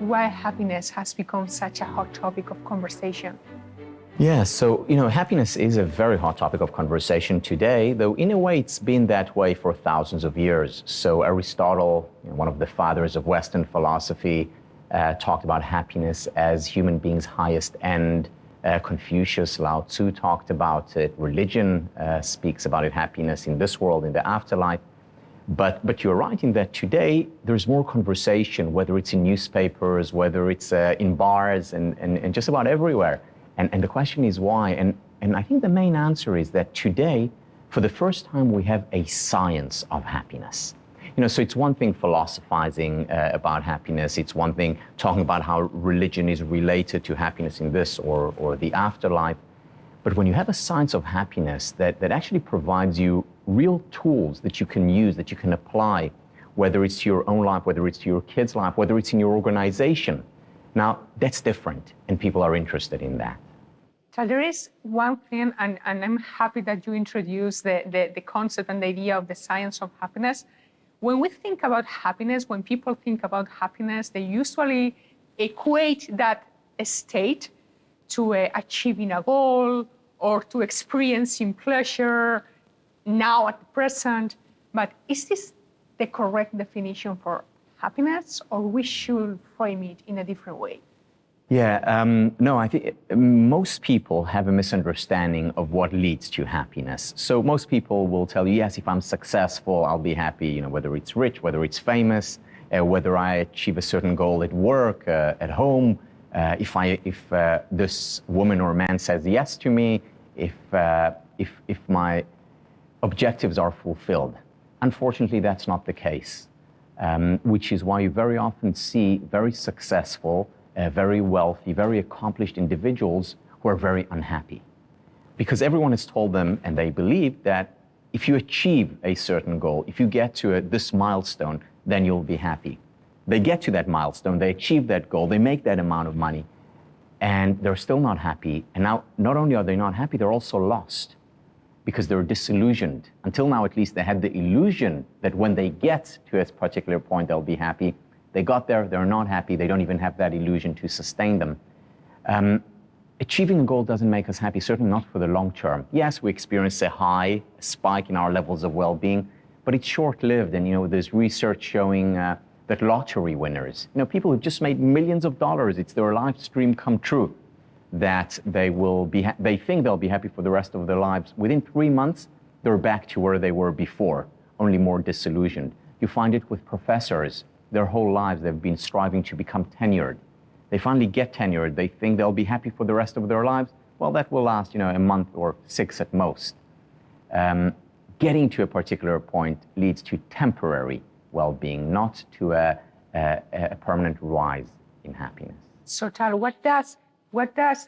why happiness has become such a hot topic of conversation? Yeah, so, happiness is a very hot topic of conversation today, though in a way it's been that way for thousands of years. So Aristotle, one of the fathers of Western philosophy, talked about happiness as human beings' highest end. Confucius, Lao Tzu talked about it. Religion speaks about it, happiness in this world, in the afterlife. But you're right in that today there's more conversation, whether it's in newspapers, whether it's in bars and just about everywhere. And the question is why? And I think the main answer is that today, for the first time, we have a science of happiness. So it's one thing philosophizing about happiness. It's one thing talking about how religion is related to happiness in this or the afterlife. But when you have a science of happiness that actually provides you real tools that you can use, that you can apply, whether it's to your own life, whether it's to your kids' life, whether it's in your organization, now that's different, and people are interested in that. So there is one thing, and I'm happy that you introduced the concept and the idea of the science of happiness. When we think about happiness, when people think about happiness, they usually equate that state to achieving a goal or to experiencing pleasure now at the present. But is this the correct definition for happiness, or we should frame it in a different way? Yeah, no, I think most people have a misunderstanding of what leads to happiness. So most people will tell you, yes, if I'm successful, I'll be happy, whether it's rich, whether it's famous, whether I achieve a certain goal at work, at home, if this woman or man says yes to me, if my objectives are fulfilled. Unfortunately, that's not the case, which is why you very often see very successful, very wealthy, very accomplished individuals who are very unhappy. Because everyone has told them, and they believe, that if you achieve a certain goal, if you get to this milestone, then you'll be happy. They get to that milestone, they achieve that goal, they make that amount of money, and they're still not happy. And now, not only are they not happy, they're also lost because they're disillusioned. Until now, at least, they had the illusion that when they get to a particular point, they'll be happy. They got there, they're not happy, they don't even have that illusion to sustain them. Achieving a goal doesn't make us happy, certainly not for the long term. Yes, we experience a high, a spike in our levels of well-being, but it's short-lived. And there's research showing that lottery winners, people who've just made millions of dollars, it's their life dream come true, that they think they'll be happy for the rest of their lives. Within 3 months, they're back to where they were before, only more disillusioned. You find it with professors. Their whole lives, they've been striving to become tenured. They finally get tenured. They think they'll be happy for the rest of their lives. Well, that will last, a month or 6 at most. Getting to a particular point leads to temporary well-being, not to a permanent rise in happiness. So, Tal, what does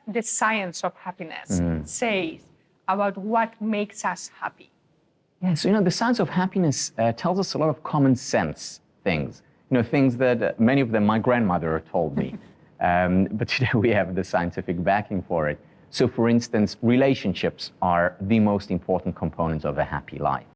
the science of happiness say about what makes us happy? Yeah, so, the science of happiness tells us a lot of common sense things. Things that many of them my grandmother told me. But today we have the scientific backing for it. So for instance, relationships are the most important components of a happy life.